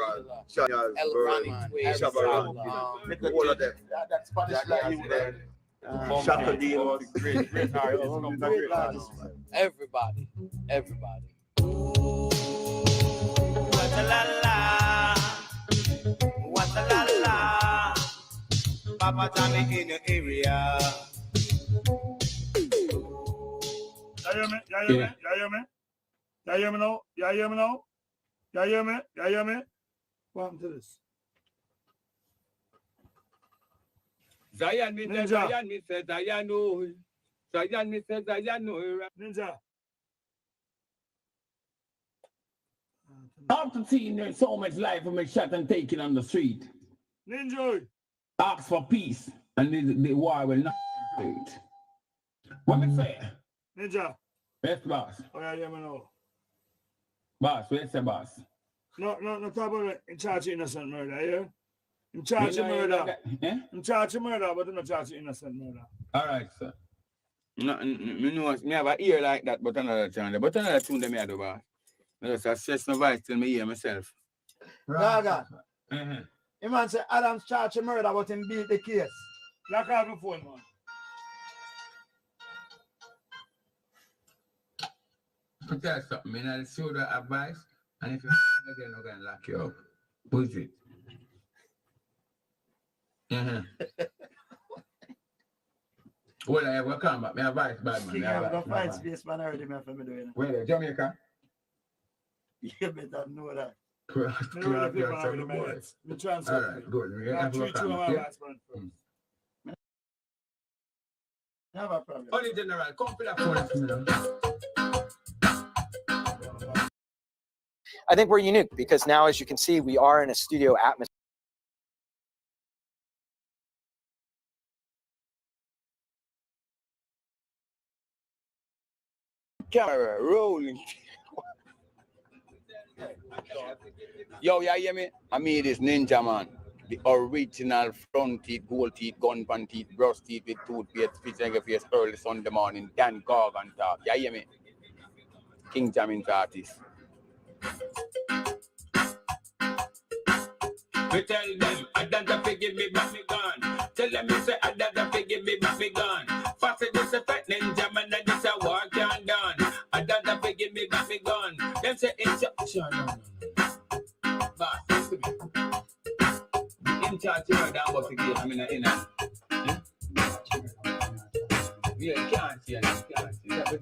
all of them. That's Spanish like you there. Shaka Dean. Great artist. Everybody. What a la la. What a la la. Papa Jammy in your area. You hear me now? What happened to this? Zion, me say Zion, me say Zion, no. Zion, me say Zion, no. Ninja. After seeing there's so much life of me shot and taken on the street. Ninja. Ask for peace, and the war will not complete. What me say? Ninja. Yes, boss. Oh, yeah, hear me now. Boss, where's the boss? No, talk about in charge of innocent murder, yeah? In charge of murder. Eh? In charge of murder, but in charge of innocent murder. All right, sir. No, me know, me have a ear like that, but another tune. But another tune that me have do, boss. I just assess my voice till me hear myself. Gaga. Uh-huh. The man say Adam's charged of murder, but him beat the case. Lock off the phone, man. I'll tell you something, man. I'll show the advice, and if you again, I'm going to lock you up. Push it. Well, I will come back. My advice, bad man. King, I'm going to find space, man. I already have me doing it. Where, Jamaica? You better know that. All right, good. We have to work on it. Have a problem. Only general, come for that phone for me now. I think we're unique because now, as you can see, we are in a studio atmosphere. Camera rolling. Yo, you hear me? I mean this Ninja Man. The original front teeth, gold teeth, gun pan teeth, brush teeth with toothpaste, fish and face early Sunday morning, Dan Gargan talk. You hear me? King Jammys artist. We tell them, I don't forgive me back me gun. Tell them you say, I don't forgive me back me gun. Fast this a fat ninja man, and this a war can done. I don't forgive me back me gun. Them say, it's a... But, listen to me. In charge of that was the game, I mean, in a... Yeah, you can't see it, you can't see it.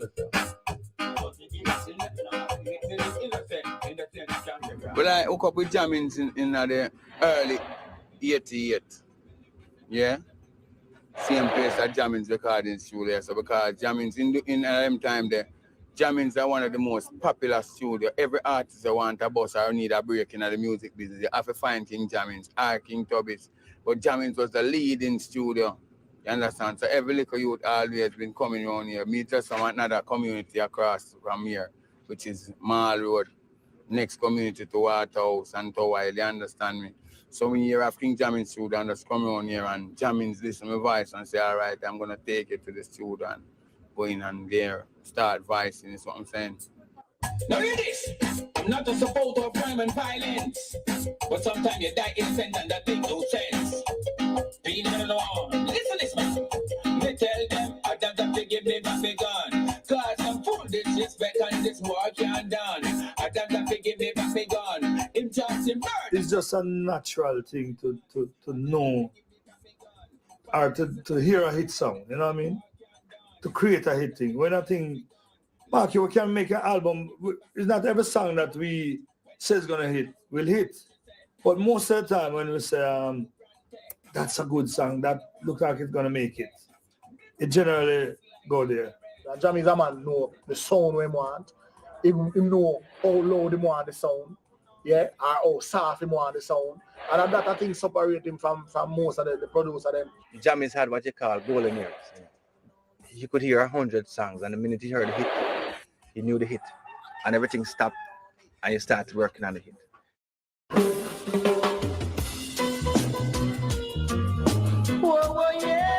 But I hook up with Jammys in the early 88. Yeah? Same place at Jammys recording studio. So because Jammys in them time there, Jammys are one of the most popular studio. Every artist that want a bus or need a break in the music business, you have to find King Jammys or King Tubbies. But Jammys was the leading studio. You understand? So every little youth always been coming around here. Me just from another community across from here, which is Mall Road. Next community to Waterhouse and Tower, you understand me? So when you have King Jammys studio and just come around here and Jammys listen to my voice and say, all right, I'm going to take it to the studio and go in and there, start voicing, is what I'm saying. Now hear this. I'm not a supporter of crime and violence, but sometimes you die innocent and that makes no sense. Being in the law, listen this man. They tell them I don't forgive me back me gun. Cause I'm full disrespect and this war can't done. I don't forgive me back me gun. In chance in bird. It's just a natural thing to know or to hear a hit song, you know what I mean? To create a hit thing. When I think, Mark, you can make an album, it's not every song that we say is gonna hit, will hit. But most of the time when we say, that's a good song, that looks like it's gonna make it, it generally go there. Jammys a man know the sound we want. He know how loud he want the sound, yeah, or how soft he want the sound. And that I think separate him from most of the producer them. Jammys had what you call golden ears. You could hear 100 songs, and the minute you heard the hit, you knew the hit, and everything stopped, and you started working on the hit. Whoa, yeah.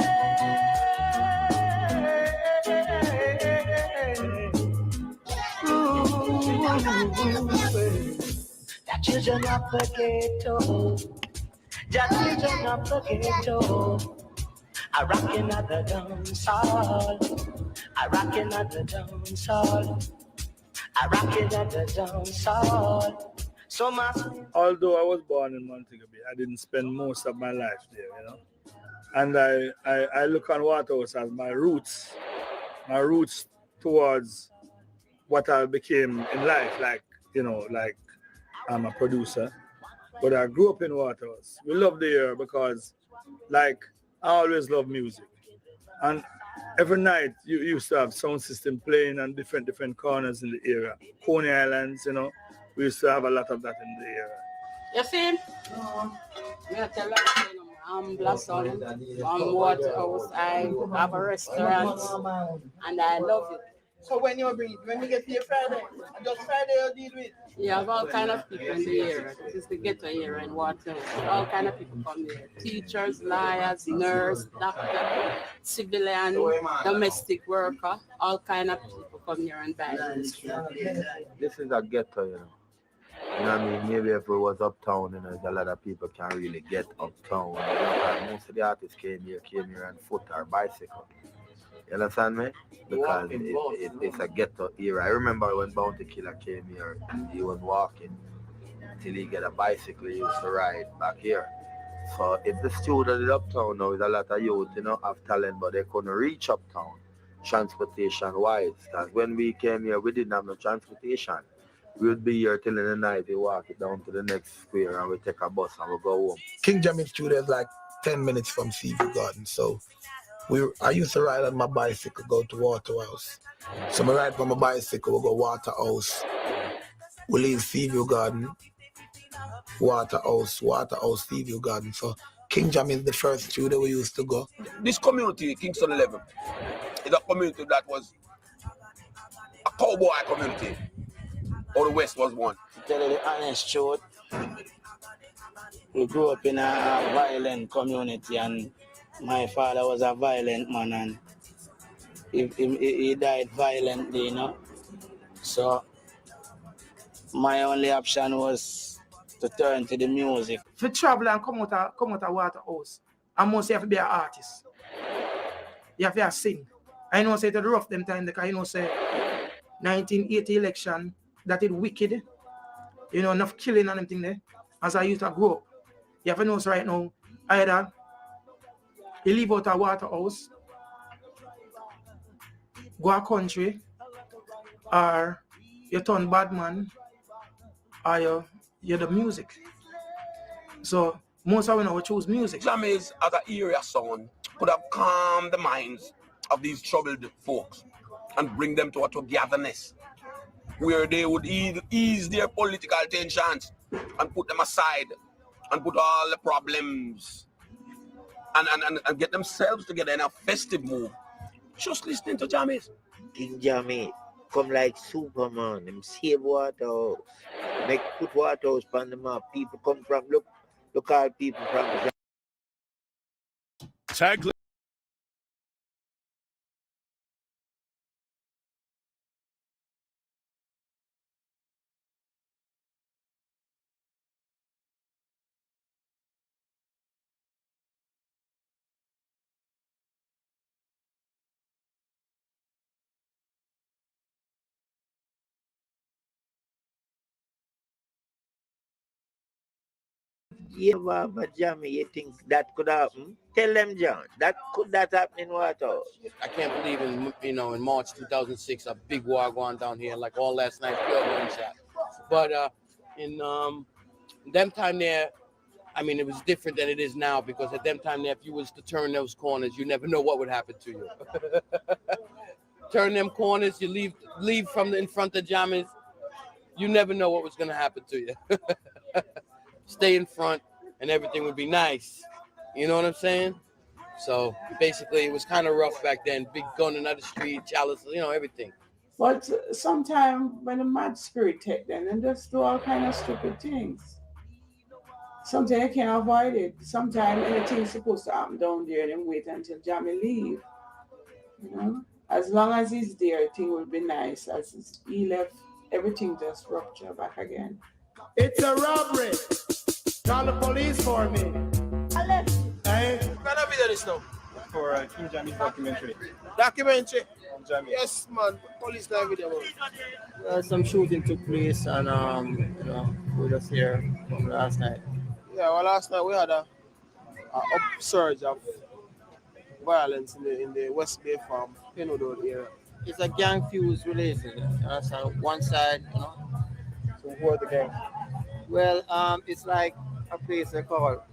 Ooh, children of the ghetto. Just children of the ghetto. I rockin' at the dance hall. I rockin' at the dance hall. I rockin' at the dance hall. So much. Although I was born in Montego Bay, I didn't spend most of my life there, you know. And I look on Waterhouse as my roots towards what I became in life, like, you know, like I'm a producer. But I grew up in Waterhouse. We love the area because, like, I always love music. And every night you used to have sound system playing on different corners in the area. Coney Islands, you know, we used to have a lot of that in the area. You see? I'm Blossom. I'm Waterhouse. I have a restaurant and I love it. So when we get here Friday, just Friday you deal with? Yeah, have all kind of people in the area. This is the ghetto area in Waterhouse. All kind of people come here. Teachers, lawyers, nurse, doctor, civilian, domestic worker. All kind of people come here and buy this. This is a ghetto, you know. You know what I mean? Maybe if it was uptown, you know, a lot of people can't really get uptown. You know, most of the artists came here on foot or bicycle. You understand me? Because it's a ghetto era. I remember when Bounty Killer came here, he was walking till he get a bicycle, he used to ride back here. So if the student in uptown now is a lot of youth, you know, have talent, but they couldn't reach uptown transportation-wise. Because when we came here, we didn't have no transportation. We would be here till in the night, we walk it down to the next square and we take a bus and we go home. King Jammys studio is like 10 minutes from Seaview Garden, so I used to ride on my bicycle, go to Waterhouse. So I ride from my bicycle, we go Waterhouse. We leave Seaview Garden, Waterhouse, Seaview Garden. So King Jammys is the first studio we used to go. This community, Kingston 11, is a community that was a cowboy community. Or the West was one. To tell you the honest truth, we grew up in a violent community and my father was a violent man and he died violently, you know. So my only option was to turn to the music. If you travel and come out of Waterhouse, I must have to be an artist. You have to sing. I know say to the rough them time because you know say 1980 election that is wicked. You know, enough killing and everything there. As I used to grow up. You have to know right now, either you leave out a Waterhouse, go a country, or you turn bad man, or you're the music. So most of we choose music. Jammys as an area sound could have calmed the minds of these troubled folks and bring them to a togetherness where they would ease their political tensions and put them aside and put all the problems and get themselves together in a festive mood. Just listening to Jammys. King Jammy come like Superman, him save Waterhouse, make put Waterhouse on the map. People come from, look all people from Tag. yeah, but Jammy, you think that could happen? Tell them, John, that happen in Waterhouse? I can't believe in March 2006 a big war going down here like all last night, pure gunshot. But in them time there, I mean it was different than it is now because at them time there, if you was to turn those corners, you never know what would happen to you. Turn them corners, you leave from in front of Jammys, you never know what was gonna happen to you. Stay in front and everything would be nice. You know what I'm saying? So basically it was kind of rough back then. Big gun in the street, chalice, you know, everything. But sometimes when the mad spirit take them and just do all kind of stupid things. Sometimes you can't avoid it. Sometimes anything's supposed to happen down there and then wait until Jammy leave. You know? As long as he's there, thing will be nice. As he left, everything just rupture back again. It's a robbery. Call the police for me. Hey? Can I video this now? For King Jammys documentary. Documentary? Jammys. Yes, man. Police live video. Some shooting took place and we just here from last night. Yeah, well, last night we had a upsurge of violence in the West Bay Farm, Penodor area. It's a gang fuse related. So one side, So who are the gang? Well, it's like a place they call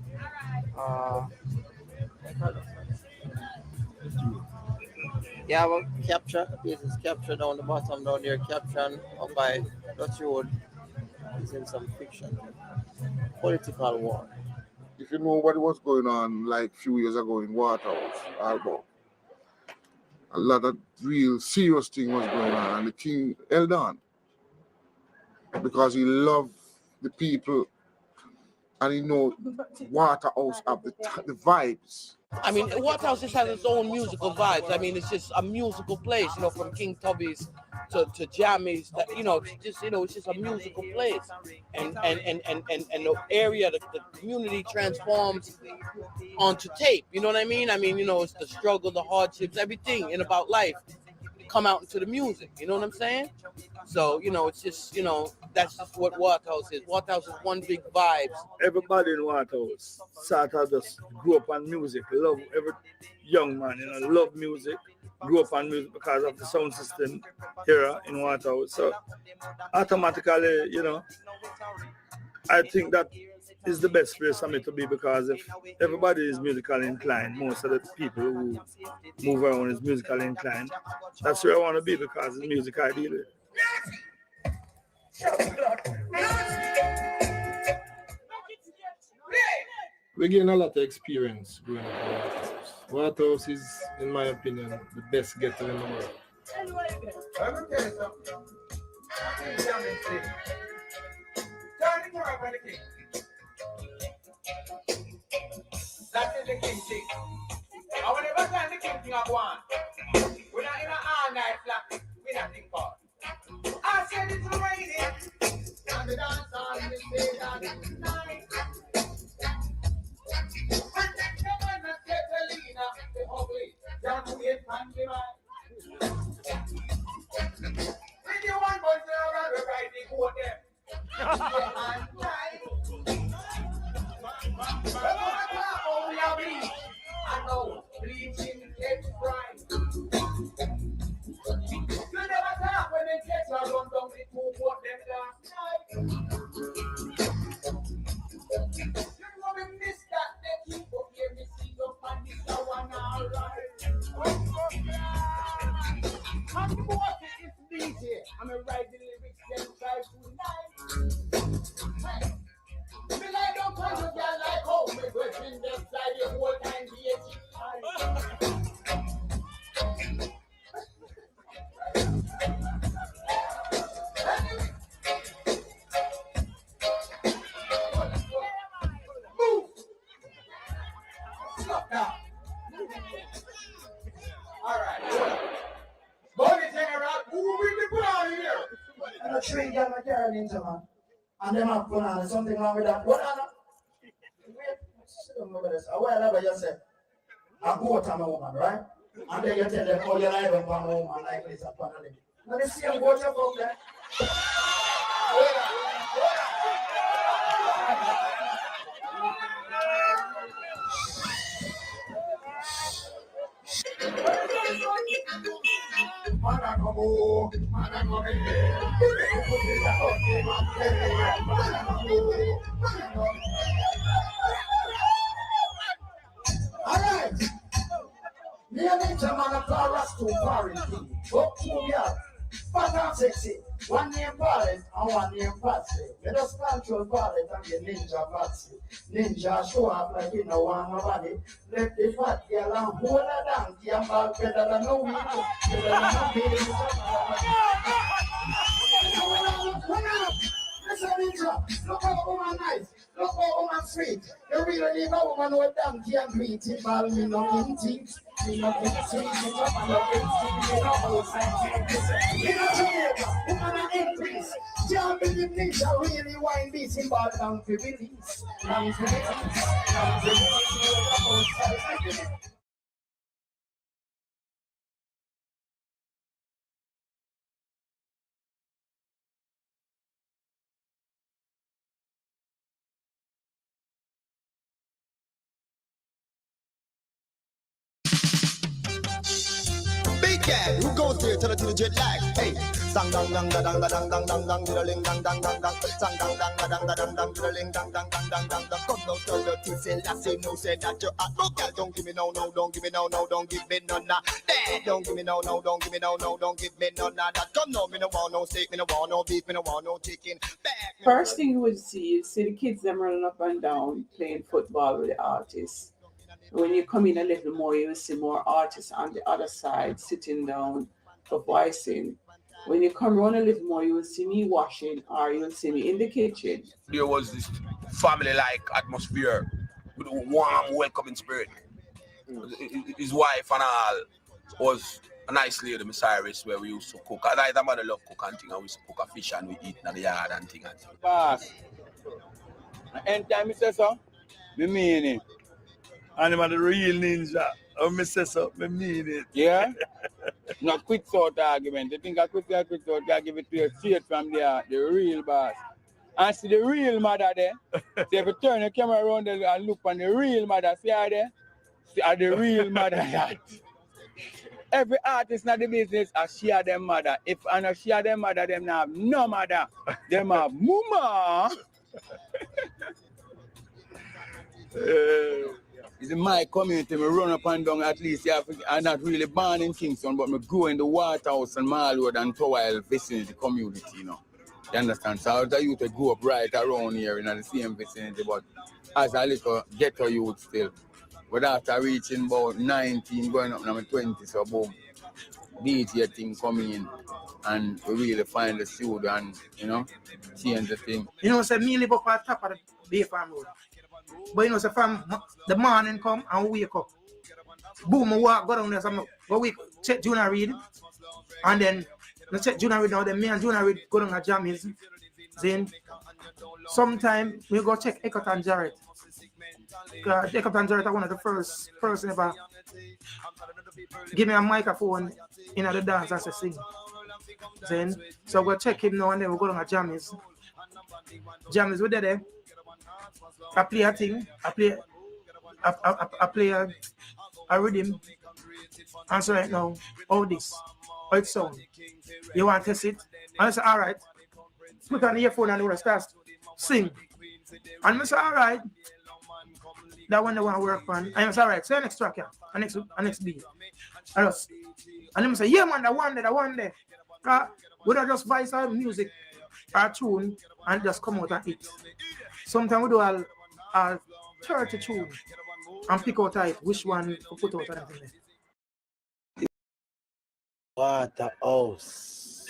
yeah, well, capture. This is capture down the bottom down there. Capture up by Dutch Road. It's in some fiction. Political war. If you know what was going on like a few years ago in Waterhouse, Albo, a lot of real serious thing was going on, and the king held on because he loved the people, and he know Waterhouse have the vibes. I mean, Waterhouse just has its own musical vibes. I mean, it's just a musical place, from King Tubby's to Jammys. It's just a musical place, and the area, the community transforms onto tape. You know what I mean? I mean, it's the struggle, the hardships, everything in about life come out into the music. You know what I'm saying? So it's just that's just what Waterhouse is. Waterhouse is one big vibes. Everybody in Waterhouse sort of just grew up on music. Love every young man, love music. Grew up on music because of the sound system era in Waterhouse. So automatically, I think that is the best place for me to be, because if everybody is musically inclined, most of the people who move around is musically inclined, that's where I want to be, because it's music I deal with. We're getting a lot of experience growing up in Waterhouse. Waterhouse is, in my opinion, the best ghetto in the world. That is the king thing. And whenever time the king thing I go on, we're not in an all-night flat, we're not think about. I said it's raining, and the dance on the stage and it's night. And then the man that get the Lena, the ugly, down to it and the man. When you want boys to run the right, they go there. And night. I know bleaching gets right. You never talk when they get you run down the two what them last night. You know we miss that they keep up here, we see up and this one alright. And the boy is DJ, I'm a write the lyrics them try tonight. Hey. Me like don't come to girl like home, me working them side the whole time Move! Stop now. Alright. Body general, who will be put on here? And a tree got my girl into man. And them have gone on, something wrong with that. What on? Whatever you say, I go to my woman, right? And then you tell them, oh, you like them from a woman like this upon a limb. Now they see them go to from there. Alright. Me and Ninja man of Rastu Paris. Up to me up. Fat and sexy. One name Paris and one name Patsy. Let us control Paris and the Ninja Patsy. Ninja show up like you know one body. Let the fat girl and hold her donkey and back better than no we do. Better than no baby. Listen Ninja, look how woman nice. Oh, I'm sweet. You really know man what donkey and meat involved me no eating. Me no get sweet, me no man no get me no house and keep me no Jamaica, woman a increase. Can't believe things are really wine beats involved donkey release. Donkey release, donkey release. Big cat, who goes there? Tell it to the jet lag. Hey, sang dang dang dang dang dang dang dang dang diddling dang dang dang dang. Sang dang dang dang dang dang dang diddling dang dang dang dang dang dang. Come now, tell the to say that say no, say that you're hot. Look out, don't give me no, don't give me no, don't give me none of that. Don't give me no, don't give me no, don't give me none of that. Come no, me no want no steak, me no want no beef, me no want no chicken. First thing you would see the kids them running up and down playing football with the artists. When you come in a little more, you will see more artists on the other side sitting down for voicing. When you come around a little more, you will see me washing or you will see me in the kitchen. There was this family-like atmosphere with a warm, welcoming spirit. His wife and all was a nice lady, Miss Iris, where we used to cook. I mother love cook and thing, and we used to cook a fish and we eat in the yard and thing. Boss, anytime you say so, me mean it. And I'm the real ninja. Oh, me say so, me mean it. Yeah? Not quick sort argument. You think I quick sort, I give it to you straight from there, the real boss. And see the real mother there. See if you turn the camera around there and look on the real mother, see her there? See her the real mother that. Every artist in the business are share them mother. If I not share them mother, them not have no mother. Them have mama. It's in my community, me run up and down at least. I'm not really born in Kingston, but me grow in the Waterhouse and Mall Road and Tower vicinity community, you know. You understand? So as a youth, I grew up right around here in the same vicinity, but as a little ghetto youth still. But after reaching about 19, going up to my 20, so boom, DJ thing coming in, and we really find the studio and, you know, change the thing. You know, say me live up at top of the Bay Farm Road. But you know, say from the morning come and wake up. Boom, I walk, go down there, so go wake, check Junior Reid. And then, I check Junior Reid now, then me and Junior Reid go down to Jammys. Then, sometime we go check Eckert and Jarrett. Eckert and Jarrett are one of the first person ever give me a microphone in the dance as I sing. Then, so we'll check him now and then we go down to Jammys. Jammys, we're there. I play a thing, I play a rhythm. And so right now, all this, how it sound. You want to test it? And I say, all right. Put on the earphone and we'll start sing. And I say, all right. That one they want to work on. And I say, all right, say next track, yeah. Next beat. And then I say, yeah man, that one there. We don't just voice our music, our tune, and just come out and hit. Sometimes we do a 30 tune and pick out type which one to put out and everything there. Waterhouse.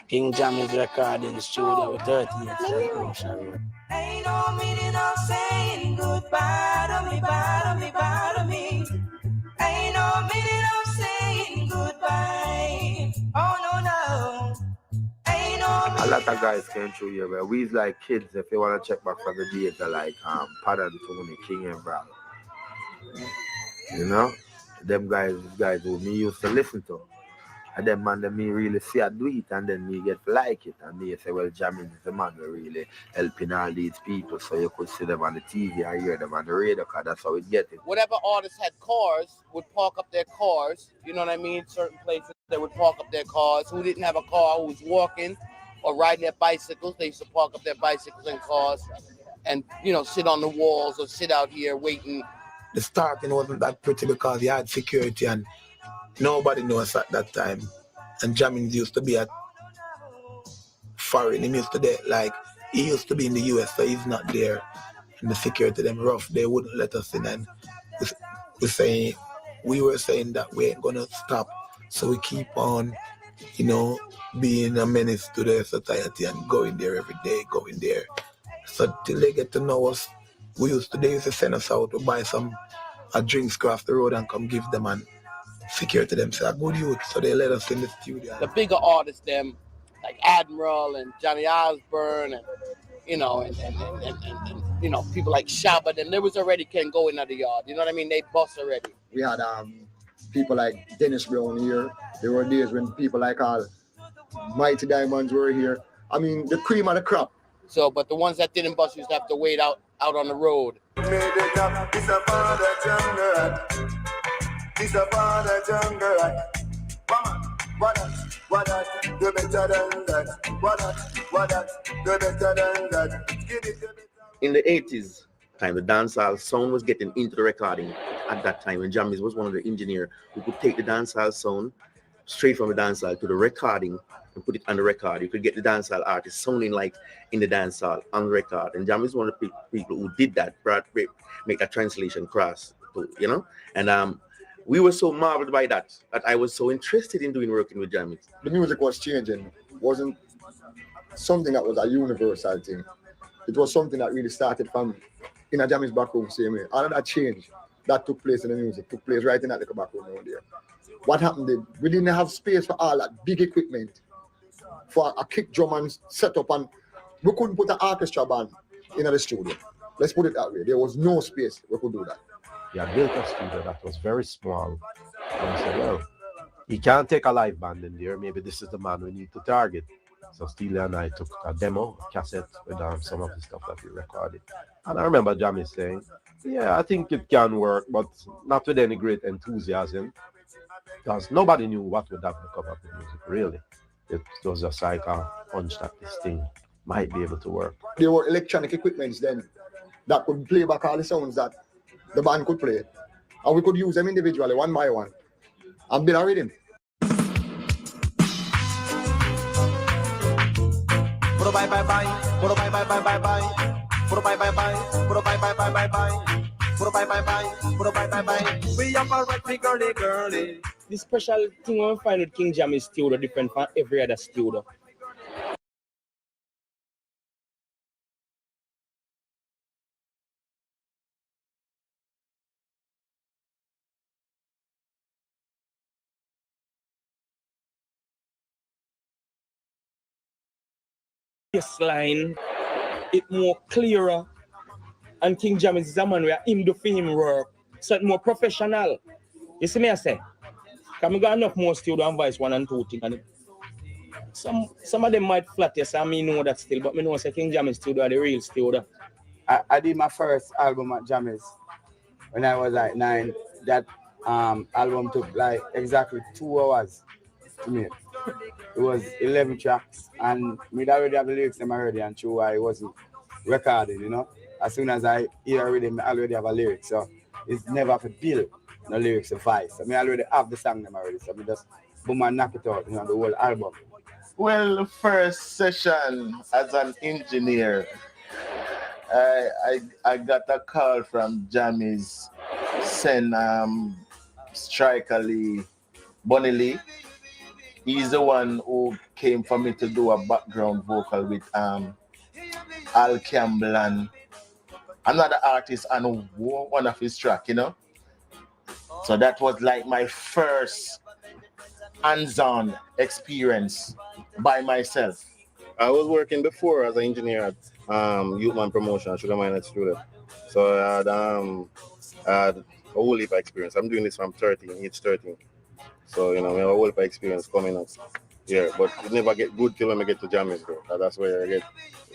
King Jammys recording studio with 30 years. Ain't no meaning of saying goodbye to me, bye to me. Ain't no meaning of saying goodbye. Oh no. A lot of guys came through here where we's like kids. If you want to check back from the days, they're like Pad and Tony, King and Brown. You know, them guys who me used to listen to. And then man, me really see I do it, and then me get to like it, and they say, well, Jammys is the man who really helping all these people, so you could see them on the TV and hear them on the radio, because that's how we get it. Whatever artists had cars would park up their cars, you know what I mean? Certain places they would park up their cars. Who didn't have a car, who was walking or riding their bicycles, they used to park up their bicycles and cars and, you know, sit on the walls or sit out here waiting. The starting wasn't that pretty because you had security and nobody knows at that time. And Jammys used to be at foreign. He used to be like, he used to be in the US, so he's not there. And the security them rough, they wouldn't let us in. And we were saying that we ain't gonna stop. So we keep on, you know, being a menace to the society and going there every day, going there. So till they get to know us, they used to send us out to buy some drinks across the road and come give them and security them say a good youth. So they let us in the studio. The bigger artists, them like Admiral and Johnny Osbourne, and you know, and you know, people like Shabba, them they was already can go in the yard. You know what I mean? They bust already. We had people like Dennis Brown here. There were days when people like all Mighty Diamonds were here. I mean, the cream of the crop. So, but the ones that didn't bust used to have to wait out on the road. In the 80s time, the dancehall sound was getting into the recording at that time, and Jammys was one of the engineers who could take the dancehall sound straight from the dancehall to the recording and put it on the record. You could get the dancehall artist sounding like in the dancehall on the record, and Jammys was one of the people who did that, make that translation cross, you know. And we were so marveled by that I was so interested in working with Jammys. The music was changing. It wasn't something that was a universal thing. It was something that really started from in a Jammys back home, same way. All of that change that took place in the music took place right in that little back room down there. What happened then? We didn't have space for all that big equipment, for a kick drum and setup, and we couldn't put an orchestra band in the studio. Let's put it that way. There was no space we could do that. Yeah, built a studio that was very small. And we said, well, he can't take a live band in there. Maybe this is the man we need to target. So Steely and I took a demo, a cassette with some of the stuff that we recorded. And I remember Jammy saying, yeah, I think it can work, but not with any great enthusiasm. Because nobody knew what would happen to come up with music, really. It was just like a hunch that this thing might be able to work. There were electronic equipments then that could play back all the sounds that the band could play. And we could use them individually, one by one, and build a rhythm. Bye bye bye, bye bye bye bye bye, bye bye bye bye, bye bye bye bye bye bye, bye bye bye bye, bye bye bye. We are alright, girly. The special thing we find with King Jammys studio different from every other studio. This line, it more clearer, and King Jammys is a man where him do for him work, so it's more professional. You see me I say? Because I got enough more studio and voice 1 and 2 thing, and some of them might flat, yes, I mean know that still, but I know say King Jammys studio are the real studio. I did my first album at Jammys when I was like 9. That album took like exactly 2 hours to make. It was 11 tracks, and we'd already have the lyrics in my head, and true why it wasn't recorded, you know. As soon as I hear a rhythm, I already have a lyric, so it's never for build no lyrics of voice. I mean, I already have the song them already, so we just boom and knock it out, you know, the whole album. Well, the first session as an engineer, I got a call from Jammys, send Striker Lee, Bunny Lee. He's the one who came for me to do a background vocal with Al Campbell and another artist on one of his tracks, you know. So that was like my first hands-on experience by myself. I was working before as an engineer at Youthman Promotion, Sugar Minor Studio. So I had a whole heap of experience. I'm doing this from age 13. So, you know, we have a whole heap of experience coming up here. But you never get good till when we get to Jammys, bro. That's where I get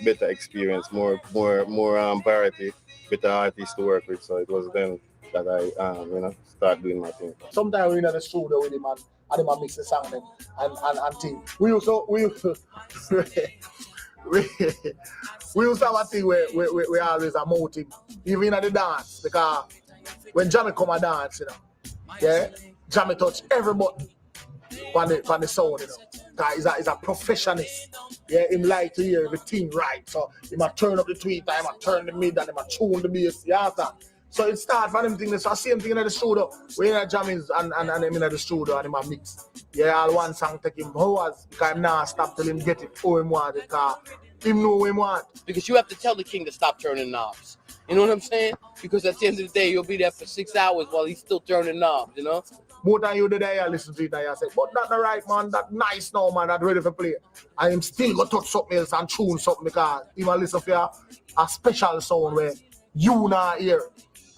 better experience, more variety, better artists to work with. So it was then that I, you know, start doing my thing. Sometimes we're in the studio with him and him mix the sound and thing. We used to have a thing where we always a motive, even at the dance, because when Jammy come and dance, you know, yeah, Jammy touch every button on the sound, you know. Because he's a professionalist. Yeah, him like to hear everything right. So he might turn up the tweet, he might turn the mid, and he might tune the bass. Yeah, so it starts from them things. So same thing in the studio. We in the Jammys and him in the studio and him a mix. Yeah, all one song take him hours because him now stop till him get it for him want it. Because him know what he want. Because you have to tell the king to stop turning knobs. You know what I'm saying? Because at the end of the day, you'll be there for 6 hours while he's still turning knobs, you know? More than you did I listen to it and I say, but that the right man, that nice now man, that ready for play. I am still gonna touch something else and tune something because even listen for a special sound where you not hear.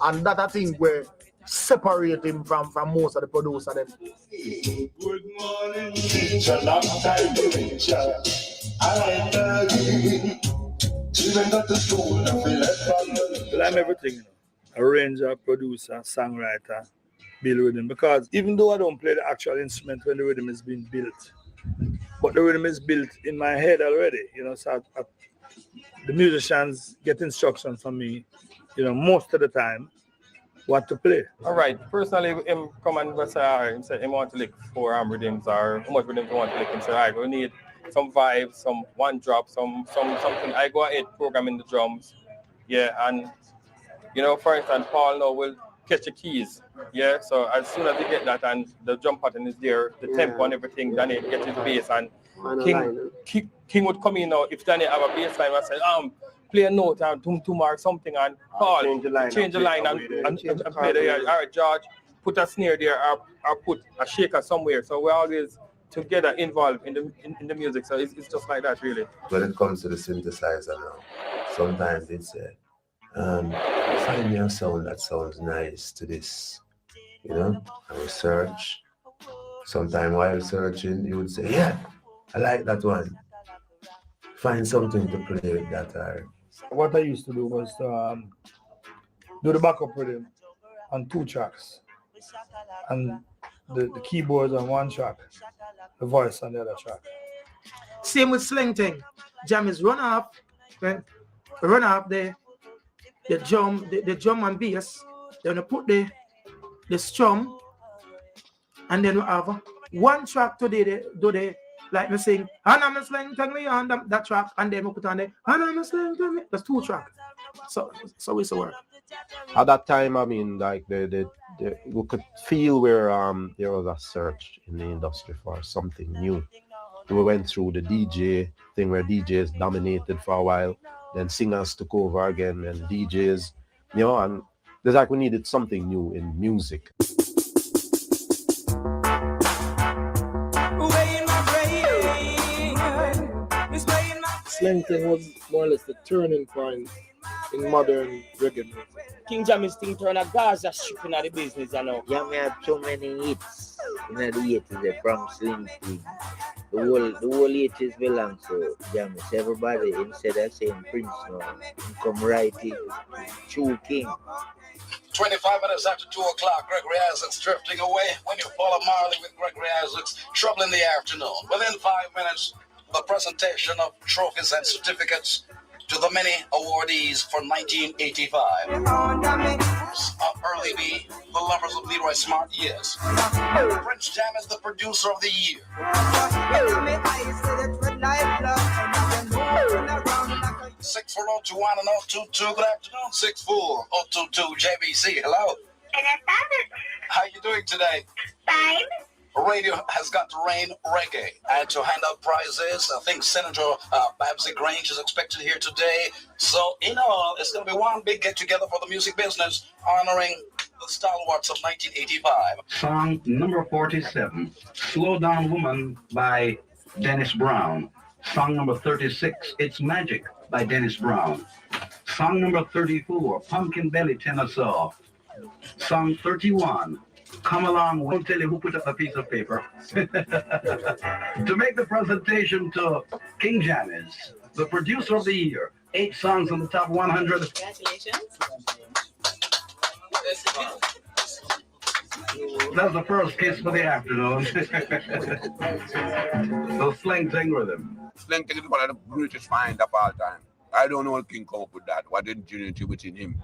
And that a thing where separate him from most of the producer them. Good morning, teacher, long time to reach ya. I love you. Children got to school, I feel like fun. Well, I'm everything, you know. Arranger, producer, songwriter, build rhythm. Because even though I don't play the actual instrument when the rhythm is being built, but the rhythm is built in my head already, you know. So the musicians get instructions from me, you know, most of the time, what to play. All right. Personally, him come and go say, him say him want to lick 4 rhythms or how much rhythms he want to lick. Him say, all right, we need some vibes, some one drop, something. I go ahead programming the drums, yeah, and you know, for instance, Paul now will catch the keys, yeah. So as soon as he get that and the drum pattern is there, the tempo and everything, then he gets his bass and King would come in now if Danny have a bass line and say, play a note and tum or something and Paul change the line and play the all right, George, put a snare there or put a shaker somewhere. So we're always together involved in the music. So it's just like that really. When it comes to the synthesizer now, sometimes it's find me a sound that sounds nice to this, you know, and we search. Sometime while searching, you would say, yeah, I like that one. Find something to play with that. What I used to do was do the backup rhythm on 2 tracks, and the keyboards on 1 track, the voice on the other track. Same with sling thing. Jammys run off the drum and bass. Then we put the strum, and then we have 1 track to do the like me sing, and I'm a sling thing me on that track, and then we put on the and I'm a sling thing me. That's 2 tracks. So it's a work. At that time, I mean, like we could feel where there was a search in the industry for something new. We went through the DJ thing where DJs dominated for a while, then singers took over again, and DJs, you know, and there's like we needed something new in music. Slang thing was more or less the turning point in modern reggae music. King Jammys thing turn a Gaza shipping at the business, you know. Yeah, me have so many hits in the 80s from Slim Thing. The whole 80s belongs to Jammys. Everybody instead of saying Prince now, come writing True King. 25 minutes after 2 o'clock, Gregory Isaacs drifting away. When you follow Marley with Gregory Isaacs, trouble in the afternoon. Within 5 minutes, the presentation of trophies and certificates to the many awardees for 1985. Early B, the lovers of Leroy Smart, yes. Prince Jammys, the producer of the year. 64021 and 022. Good afternoon, 64022 JBC. Hello. How you doing today? Fine. Radio has got to reign reggae, and to hand out prizes, I think Senator Babsy Grange is expected here today. So in all, it's going to be one big get-together for the music business, honoring the stalwarts of 1985. Song number 47, Slow Down Woman by Dennis Brown. Song number 36, It's Magic by Dennis Brown. Song number 34, Pumpkin Belly Tenor. Song 31, Come Along, we'll tell you who put up a piece of paper. To make the presentation to King Jammys, the producer of the year, 8 songs on the top 100. Congratulations. That's the first kiss for the afternoon. So Slang Thing Rhythm. Slang Thing is one of the greatest find of all time. I don't know what King come up with that. What ingenuity within him.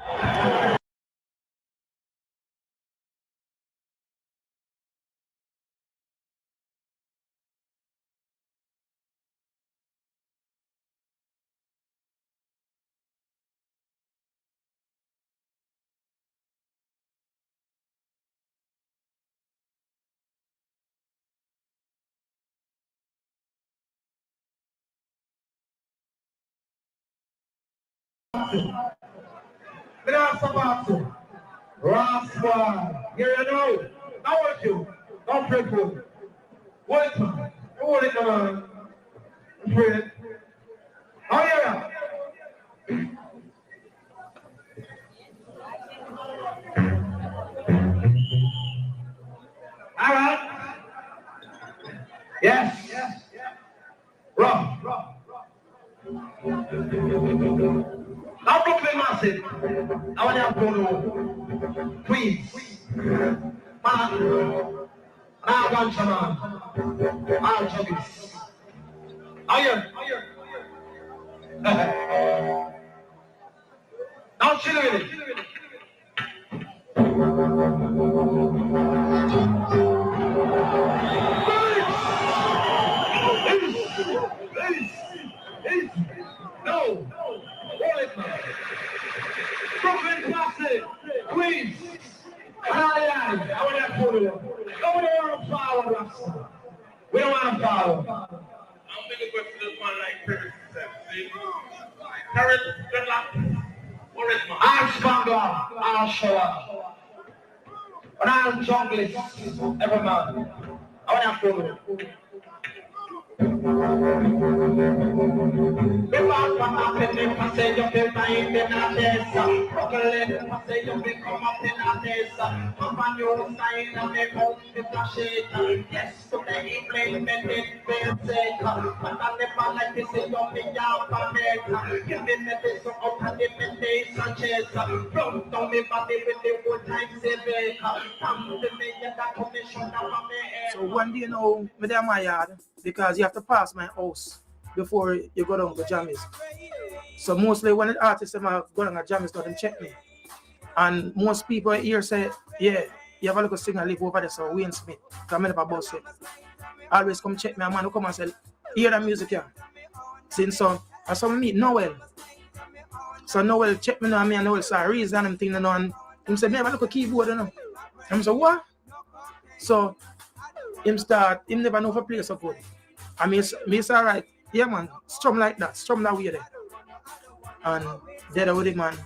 Rasta, here you know. Now what you? Don't pray for me. What? Hold it, man. Pray it. Oh, yeah. All right. Yes. Rough. Now Brooklyn Massive. I want you to go to Queens. Man. Now Ganja man. All juggies. Iron. Now chill with it. No. Hold it, man. Brooklyn Classic. Queens. I want that photo. Nobody want to follow us. We don't want to follow. I'm going to go to this one like Paris. Paris, good luck. What is my? I'll spangler. I'll show up. And I'll jungle it. Every man. I want that photo. So one day now, me there my yard because you have to pass my house before you go down to Jammys. So mostly when the artists them are going to Jammys, them check me. And most people here say, yeah, you have a little singer live over there, so Wayne Smith. Come in up a bus it. Always come check me, a man who come and say, hear the music here. Since so, I saw me meet Noel. So Noel check me now, and me and Noel saw a reason and thing, and him said, me have a little keyboard, you know. And I said, what? So him never know if I play so good. And me say, all right, yeah man, strum like that, strum that way there. And there with it, man.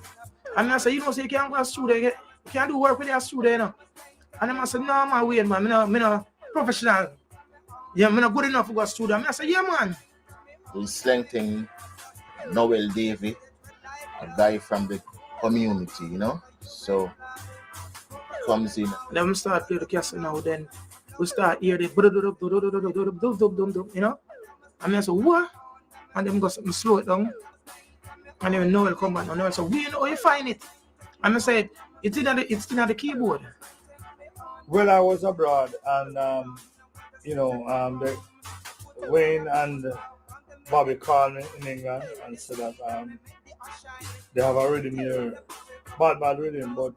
And I said, you know, so you can't go to studio, you can't do work with your studio, you know. And I said, no man, wait man, me no professional. Yeah, me not good enough to go to studio. And I said, yeah man. We slang thing, Noel Davy, a guy from the community, you know. So comes in. Then we start play the castle now, then we start hear the you know. And I said, what? And then go something slow it down. And then Noel come back and Noel said, we know how you find it. And I said, it's in the keyboard. Well, I was abroad and you know, Wayne and Bobby called me in England and said that they have a rhythm here, bad rhythm, but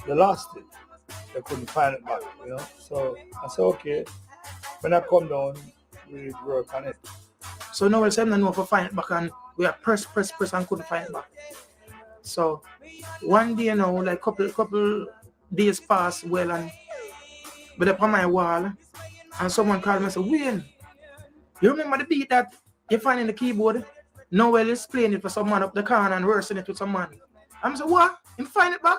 they lost it. They couldn't find it back, you know. So I said, okay, when I come down, we work on it. So Noel said, no, for find it back, and we are press and couldn't find it back. So one day, you know, like couple days passed well, and but up on my wall, and someone called me and said, Wayne, you remember the beat that you find in the keyboard? Noel is playing it for some man up the corner and rehearsing it with some man. I said, what? Him find it back?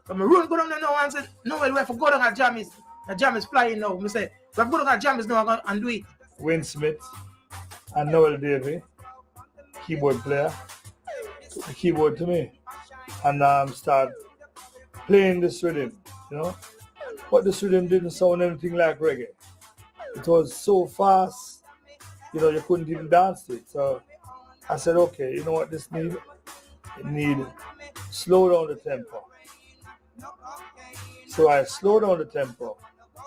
So I run go down there now and said, Noel, we have to go down at Jammys. The Jammys flying now. I said, we have to go down at Jammys now and do it. Wayne Smith and Noel Davy, keyboard player, took the keyboard to me and start playing this rhythm, you know. But this rhythm didn't sound anything like reggae. It was so fast, you know, you couldn't even dance to it. So I said, okay, you know what this need? It need slow down the tempo. So I slowed down the tempo.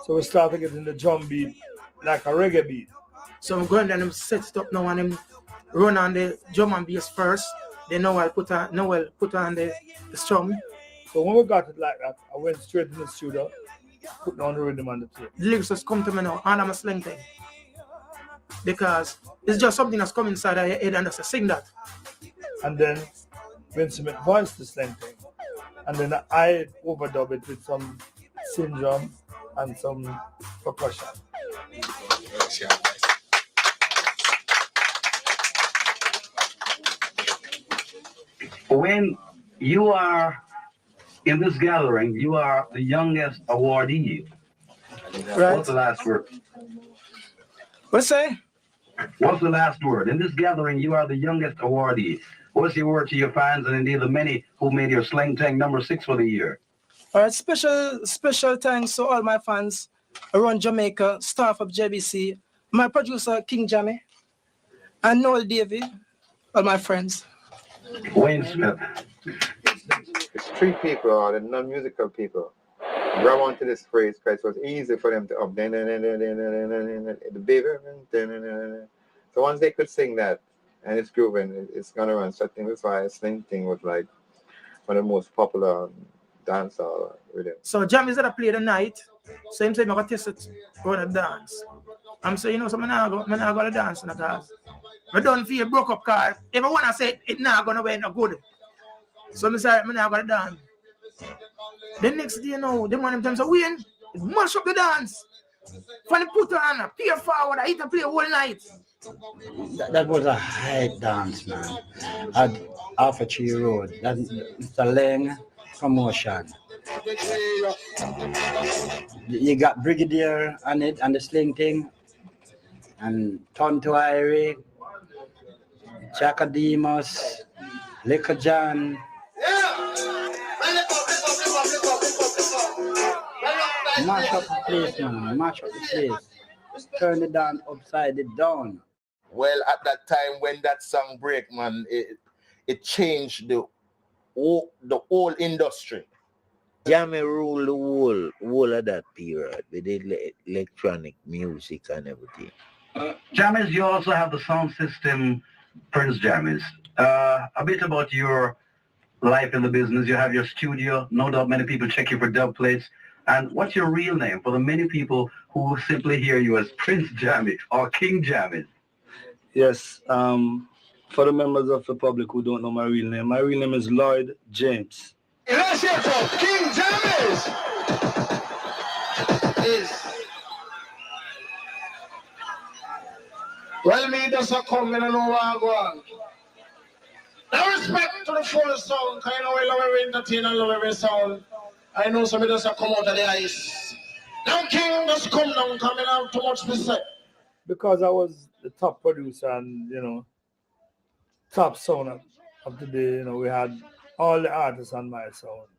So we started getting the drum beat like a reggae beat. So I'm going down and set it up now and him run on the drum and bass first. Then Noel put on the strum. So when we got it like that, I went straight in the studio, put on the rhythm on the tape. The lyrics just come to me now, and I'm a slang thing. Because it's just something that's come inside of your head and just sing that. And then Vincent voiced the slang thing. And then I overdub it with some syndrome and some percussion. When you are in this gathering, you are the youngest awardee. Right. What's the last word? What's say? What's the last word? In this gathering, you are the youngest awardee. What's your word to your fans and indeed the many who made your Sling Tank number 6 for the year? All right, special thanks to all my fans around Jamaica, staff of JBC, my producer King Jammy, and Noel Davy, all my friends. Wayne Smith. The street people or the non-musical people grab onto this phrase because it was easy for them to up the baby. So once they could sing that and it's grooving, it's gonna run. So I think that's why Sling Thing was like one of the most popular dancehall rhythm. So Jammys that I play the night, same time I got tested going to dance. I'm saying, you know, so I'm not going to dance in the class. I don't feel broke up because everyone I say it not going to be no good. So I say, I'm not going to dance. The next day, you know, the man them say, Wayne, mash up the dance. When you put on a peer forward, I hit a play all night. That was a hype dance, man. At Arthur Road. That's the Leng promotion. You got Brigadier on it and the Sling Thing, and Tonto Irie, Chaka Demos, Liquor John. Mash up the place, man. Mash up the place. Turn it down, upside it down. Well, at that time when that song break, man, it changed the whole industry. Jammy ruled the whole of that period with the electronic music and everything. Jammys, you also have the sound system, Prince Jammys. A bit about your life in the business. You have your studio. No doubt many people check you for dub plates. And what's your real name for the many people who simply hear you as Prince Jammy or King Jammys? Yes, for the members of the public who don't know my real name is Lloyd James. Let's hear from King Jammys. Well, me just a come in and know what I go on. Now respect to the full sound, because I know I love every entertainer, I love every sound. I know somebody just a come out of the ice. Now King just come down, coming out too much to say. Because I was the top producer and, you know, top sound of the day, you know, we had all the artists on my sound.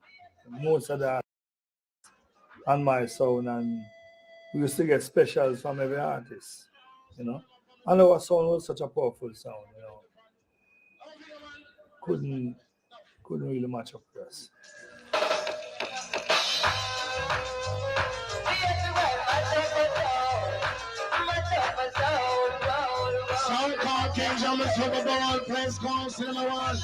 Most of the artists on my sound, and we used to get specials from every artist, you know. And our sound was such a powerful sound, you know. Couldn't really match up to us. Sound called King Jammys for the ball, place called Cinema One.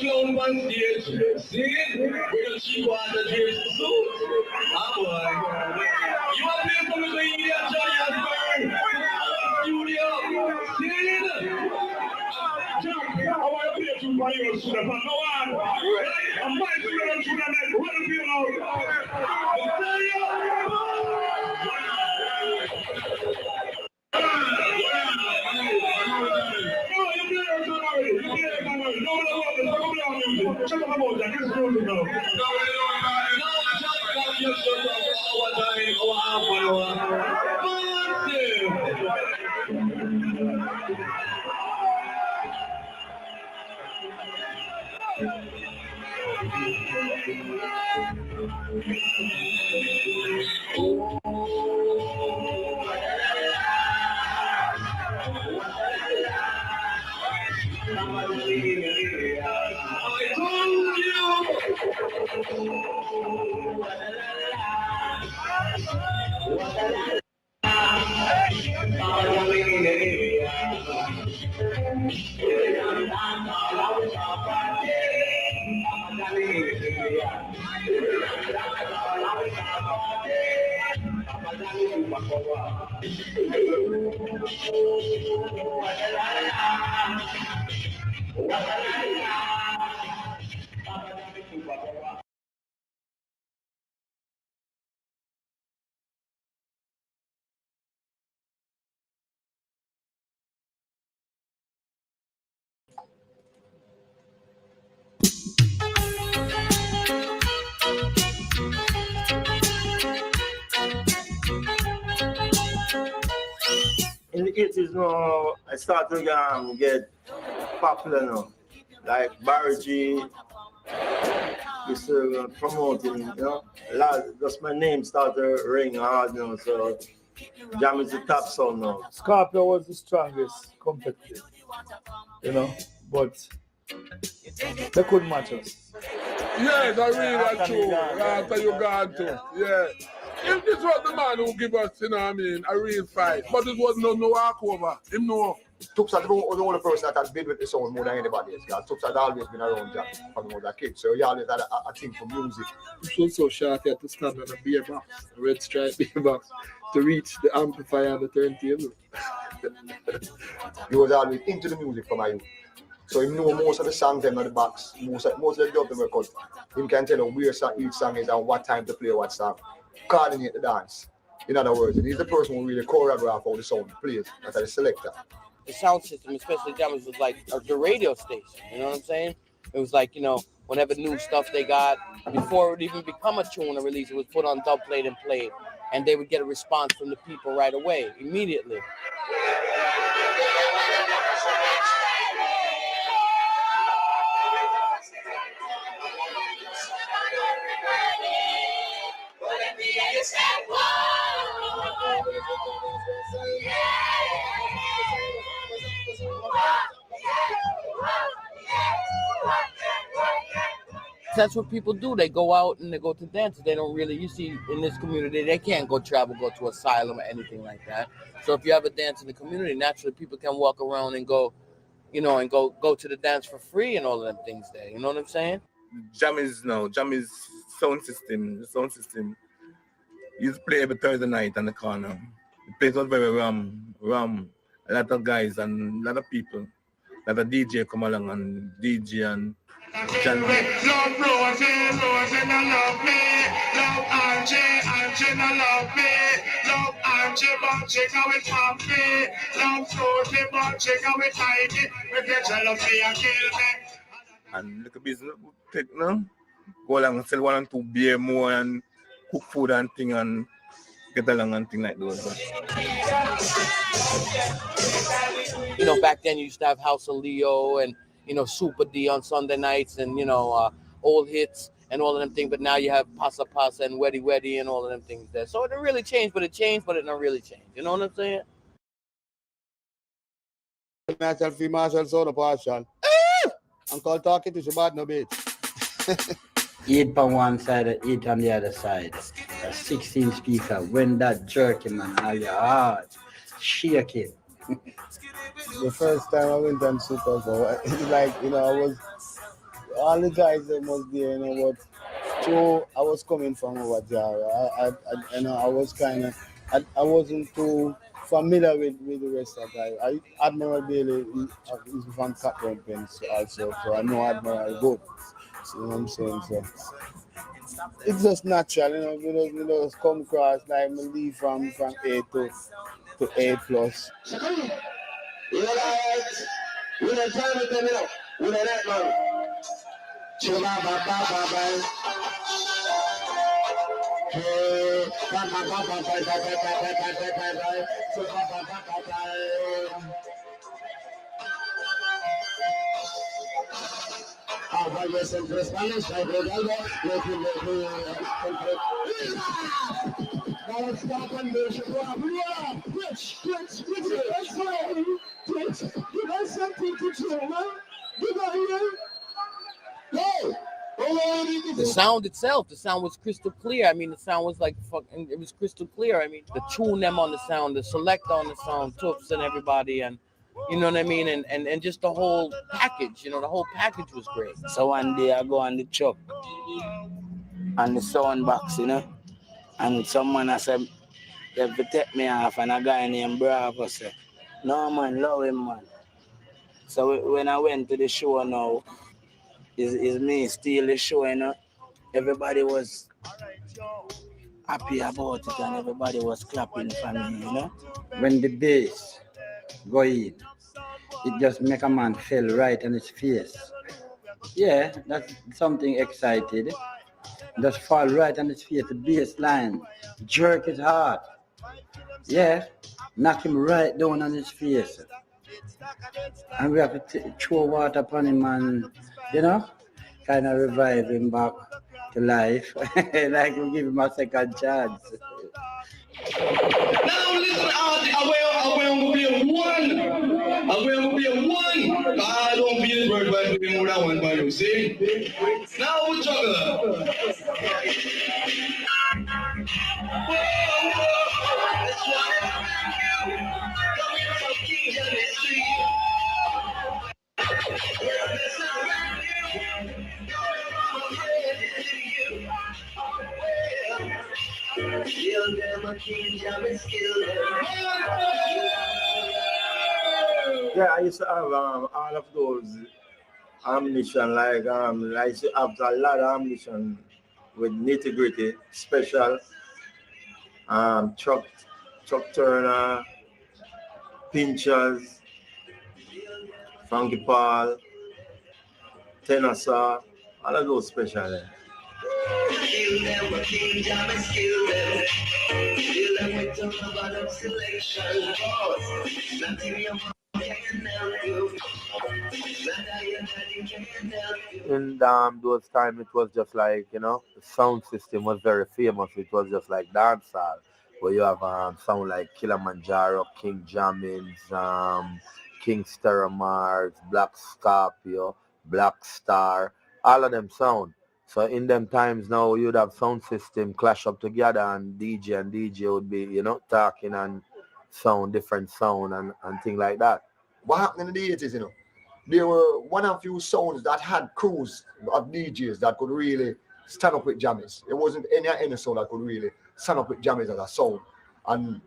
On one stage, see, we'll see what the dress suit. You are playing for me, India, Johnny Studio, see? I want to play two players, no one. I'm my student, what do you In the 80s now, I started to get popular now. Like Barry G used to promoting, you know. Just my name started ring hard, you know, so Jam is the top song now. Scorpio was the strongest competitive, you know, but they couldn't match us. Yes, I really that's true. After you gone to, yeah. If this was the man who give us, you know what I mean, a real fight, but it was no walkover. Him no. Tooks are the only person that has been with the sound more than anybody else. Because Tooks has always been around Jack from when he was a kid. So he always had a thing for music. He was so sharp he had to stand on a beer box, a red stripe beer box, to reach the amplifier and the turntable. He was always into the music from my youth. So he knew most of the songs them on the box, most of the jobs them were cut. He can tell you where each song is and what time to play what song. Coordinate the dance. In other words, he's the person who really choreograph all the sound plays. That's the selector. The sound system, especially Jammys, was like the radio station. You know what I'm saying? It was like, you know, whenever new stuff they got, before it would even become a tune or release, it was put on dub plate and played. And they would get a response from the people right away, immediately. That's what people do. They go out and they go to dances. They don't really, you see, in this community, they can't go travel, go to asylum or anything like that. So if you have a dance in the community, naturally people can walk around and go, you know, and go to the dance for free and all of them things there. You know what I'm saying? Jammys sound system. Used to play every Thursday night on the corner. The place was very rum. A lot of guys and a lot of people. A lot of DJ come along and DJ and Love Rosie, no love me. Love Angie, no love me. Love Angie, but she go with Poppy. Love Rosie, but she go with Heidi. We get jealousy and kill me. And little business take no. Go along and sell 1 and 2 beer more and cook food and thing and get along and thing like those. You know, back then you used to have House of Leo and, you know, Super D on Sunday nights and, you know, old hits and all of them things. But now you have Pasa Pasa and Weddy Weddy and all of them things there. So it didn't really change, but it changed, but it not really change. You know what I'm saying? Myself, myself, so the partial. Uncle talking to Shabbat no bitch. 8 on one side and 8 on the other side. A 16 speaker. When that jerking, man, all your heart shaking. The first time I went on Super Bowl, it's like, you know, I was, all the guys that was there, you know, but Joe, I was coming from over there. I you know, I was kind of, I wasn't too familiar with the rest of the guys. Admiral Bailey is from Captain Pence also, so I know Admiral good. So, you know what I'm saying? So it's just natural, you know, we just come across, like, me leave from A to A plus. You know that? We don't time with them, you know. We don't that, man. The sound itself, the sound was crystal clear. I mean, the sound was like fucking, it was crystal clear. I mean, the tune them on the sound, the selector on the sound, Toops and everybody, and you know what I mean? And just the whole package, you know, the whole package was great. So one day I go on the truck and the sound box, you know, and someone I said, They have to take me off and a guy named Bravo say, no man, love him man. So when I went to the show now, is me steal the show, you know. Everybody was happy about it and everybody was clapping for me, you know. When the bass go in, it just make a man feel right on his face. Yeah, that's something excited. Just fall right on his face, the bass line, jerk his heart. Yeah, knock him right down on his face. And we have to throw water upon him and, you know, kind of revive him back to life. Like we give him a second chance. Now listen, I will be a one. I will be a one. I don't be a bird by doing more than one by you. See? Now we juggle. Yeah, I used to have all of those ammunition, like I used to have a lot of ammunition with Nitty Gritty, Special, Chuck Turner, Pinchers, Funky Paul, Tennessee, all of those special. Kill them, King Jammys, kill them. Kill them with the bottom selection. Nothing your mom can help you. In those times, it was just like, you know, the sound system was very famous. It was just like dancehall, where you have sound like Kilimanjaro, King Jammys, King Steramars, Black Scorpio, Black Star, all of them sound. So in them times now, you'd have sound system clash up together and DJ would be, you know, talking and sound, different sound and things like that. What happened in the 80s, you know? There were one or few sounds that had crews of DJs that could really stand up with Jammys. It wasn't any sound that could really stand up with Jammys as a sound. And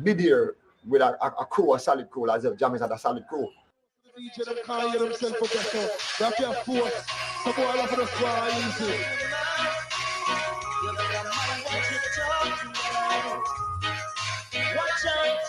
be there with a crew, a solid crew, as if Jammys had a solid crew. DJ them can't hear themselves for better. That can force. Some boy love for the far easy. Watch out.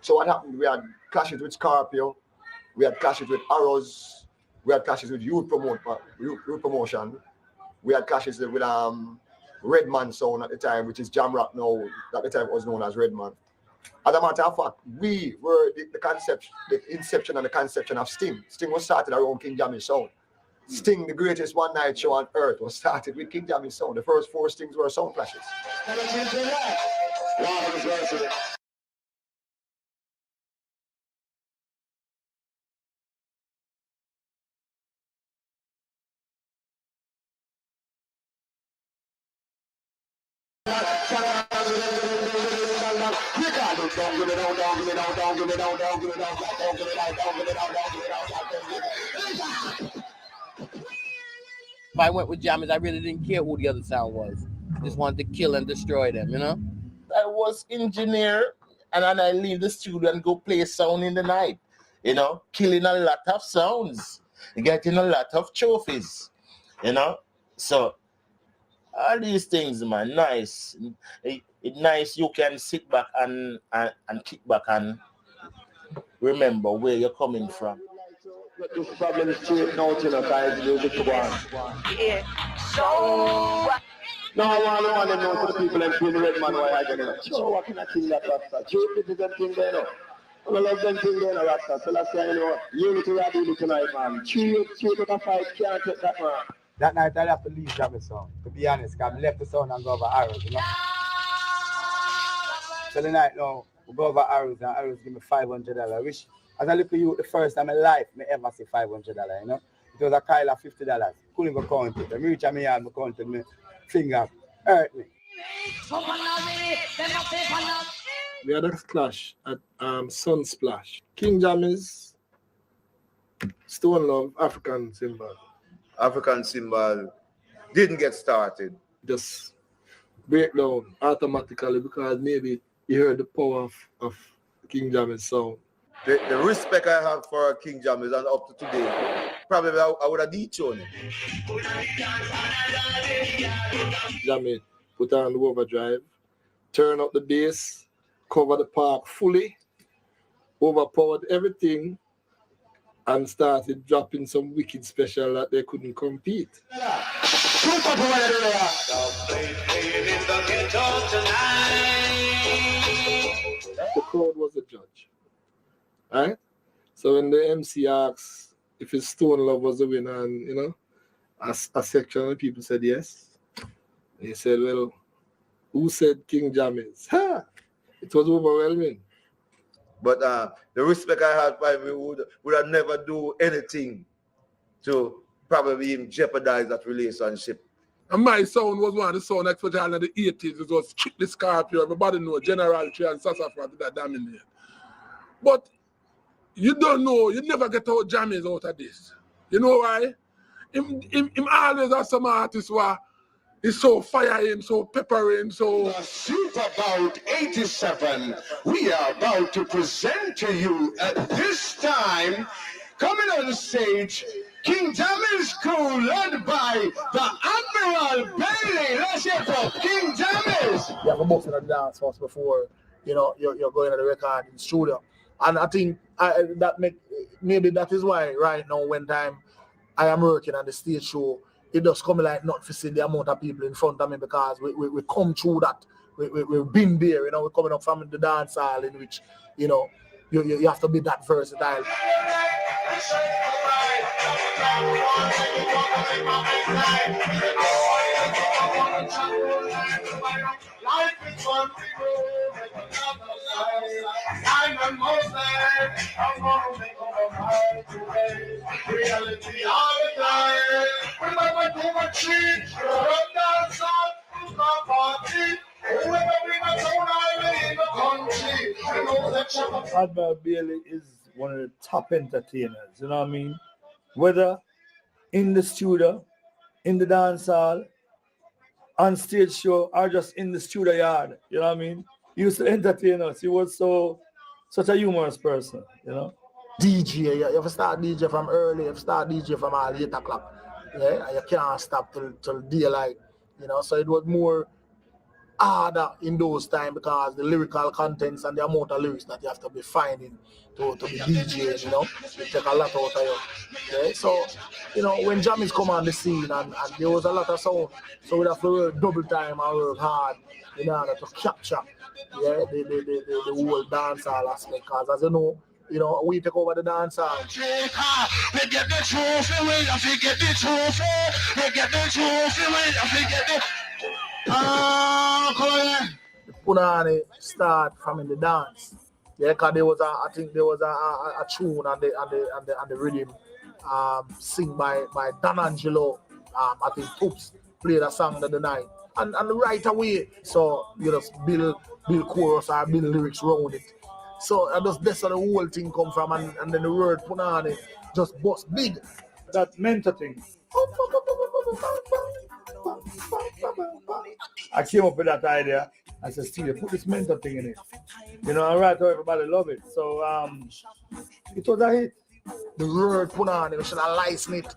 So what happened? We had clashes with Scorpio, we had clashes with Arrows, we had clashes with Youth Promotion, we had clashes with Redman Sound at the time, which is Jam Rock now. At the time it was known as Redman. As a matter of fact, we were the inception and the conception of Sting. Sting was started around King Jammys Sound. Sting, the greatest one night show on earth, was started with King Jammys Sound. The first 4 Stings were sound clashes. If I went with Jammys, I really didn't care who the other sound was. Just wanted to kill and destroy them, you know? I was engineer and then I leave the studio and go play sound in the night. You know, killing a lot of sounds, getting a lot of trophies, you know. So all these things, man, nice. It's nice you can sit back and kick back and remember where you're coming from. This problem is straight now, you know, guys, music to go on. Yeah. So No, I want to know to the people and feel the Redman why I get it. Sure, what can I think that Rasta? Cheap is them thing there, no. I love them thing there, no, Rasta. So let's say, you know, unity we are doing tonight, man. Cheap with a fight, can't take that, man. That night I have to leave Jammys Sound, to be honest, because I left the sound and go over Arrows, you know. So the night now, we go over Arrows and Arrows give me $500, which as I look at you the first time in life, I ever see $500, you know. It was a Kyle of $50. Couldn't go count it. I reach a me yard, I counted my finger, hurt me. We had a clash at Sunsplash. King Jammys, Stone Love, African Symbol. African Symbol didn't get started. Just break down automatically because maybe you heard the power of King Jammys sound. The respect I have for King Jammys and up to today, probably I would have dethroned him. Jammy put on the overdrive, turn up the bass, cover the park fully, overpowered everything, and started dropping some wicked special that they couldn't compete. The crowd was the judge. Right? So when the MC asks if his Stone Love was the winner, and a section of people said yes. He said, well, who said King Jammys? Ha! It was overwhelming. But the respect I had for him would have never do anything to probably even jeopardize that relationship. And my sound was one of the sound, especially in the 80s. It was strictly Scorpio. Everybody know General Tree and Sassafras that dominate. But you don't know, you never get out Jammys out of this. You know why? Him always have some artists where he's so firing, so peppering, so... The Super Bowl 87, we are about to present to you at this time, coming on stage, King Jammys crew led by the Admiral Bailey. Let's hear for King Jammys. You have a box in the dance house before, you're going to the recording studio. And I think maybe that is why right now when time I am working on the stage show, it does come like not for seeing the amount of people in front of me because we come through that. We've been there, we're coming up from the dance hall in which, you have to be that versatile. Admiral Bailey is one of the top entertainers, you know what I mean? Whether in the studio, in the dance hall, on stage show, or just in the studio yard, you know what I mean? He used to entertain us. He was such a humorous person, DJ, you have to start DJ from early, you have to start DJ from all 8 o'clock. Yeah, and you can't stop till daylight, so it was more harder in those times because the lyrical contents and the amount of lyrics that you have to be finding to be DJing, it take a lot out of you. Okay? So, when Jammys come on the scene and there was a lot of sound, so we have to work double time and work hard in order to capture the whole dancehall aspect. Because as you know, we take over the dance hall. We get the trophy, we have to get the trophy. We get the trophy, we have to get the... The punani start from in the dance. Yeah, because there was a tune and the rhythm sing by Dan Angelo. I think Poops played a song the night. And right away, so you just build chorus or build lyrics around it. So that's where the whole thing come from, and then the word punani just bust big. That mentor thing. I came up with that idea. I said, Steve, put this mentor thing in it. And right now everybody love it. So it was a hit. The word punani, we should have licensed it.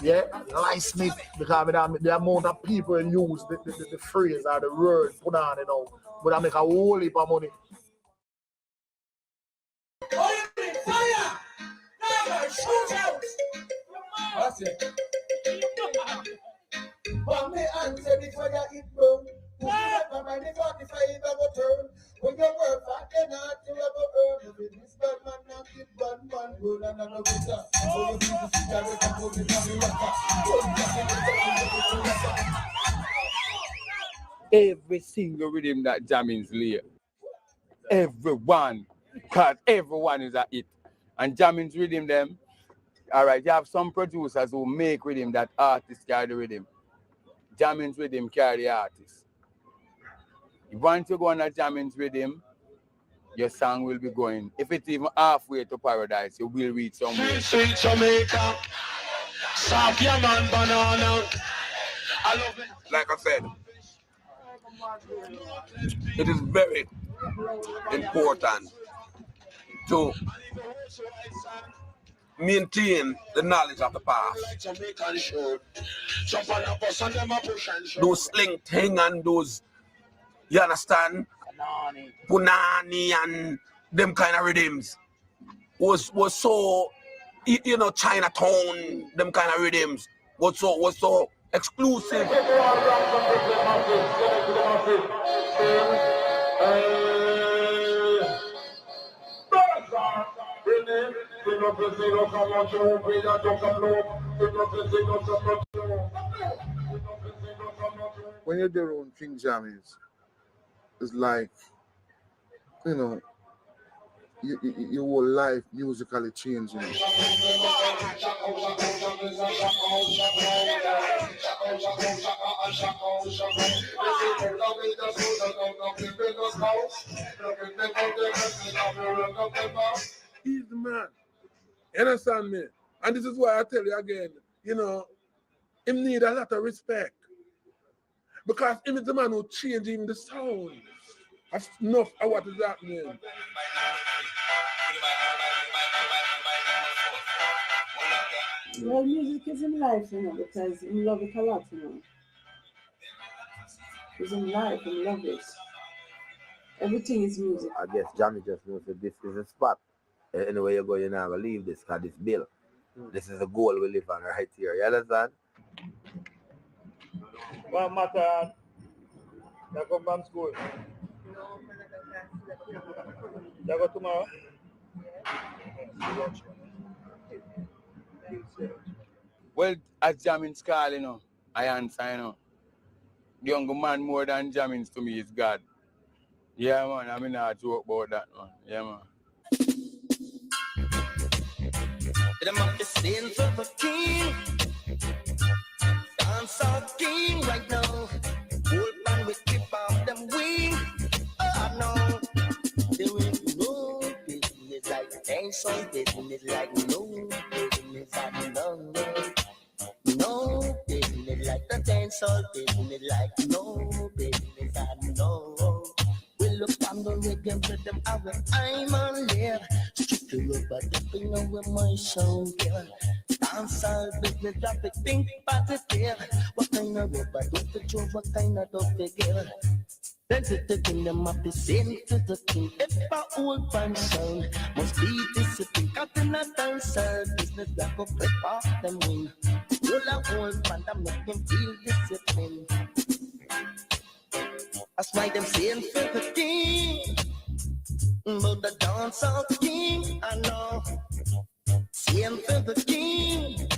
Yeah, licensed it because the amount of people use the phrase or the word punani now. But I make a whole heap of money. Fire! Shoot out! That's it. But me answer before you eat bro. Who never mind the 45 I go turn. When you work for the night you ever earn. If it is bad man not get bad man good and another good. So you need to see that we can put it on the Every single rhythm that Jammys lay. Everyone. Because everyone is at it. And Jammys rhythm them. All right, you have some producers who make rhythm that artists carry the rhythm. jammings with him carry the artist. If once you go on a jammings with him, your song will be going. If it's even halfway to paradise, you will reach somewhere. Sweet Jamaica, soft man banana. I love it. Like I said, it is very important to maintain the knowledge of the past. Those sling thing and those, you understand? Punani and them kind of rhythms was so, you know, Chinatown, them kind of rhythms was so exclusive. When you're there on King Jammys, it's like, you know, your whole life musically changing. He's the man. You understand me? And this is why I tell you again, you know, him need a lot of respect. Because him is the man who changed even the sound. That's enough of what is happening. Well, music is in life, you know, because I love it a lot, you know. It's in life, I love it. Everything is music. I guess Jammy just knows that this is a spot. Anyway you go, you're not going to leave this, because this bill. This is the goal we live on right here. You understand? What matter? You come from school? You go tomorrow? Well, as Jammins call, you know, I answer, you know. The younger man more than Jammins to me is God. Yeah, man, I mean, I joke about that, man. Yeah, man. Them up the scene for the king. Dance our king right now. Hold on, we keep off them wing. Oh no, there is no business like dance on business like no business like no. No business like the dance on business like no business like no. We look on the reggae rhythm, I'm on there. Strictly rubber dipping over my shoulder. Dance all business, drop it, think positive. What kind of rubber does the job, what kind of does the girl? Then to the kingdom of the sin to the king. If I old fan sound must be disciplined. Cause in a dancer business, we have to flip off them wing. Roll a old fan that make him feel disciplined. That's why them saying for the king. But the dance of the king, I know. Saying for the king.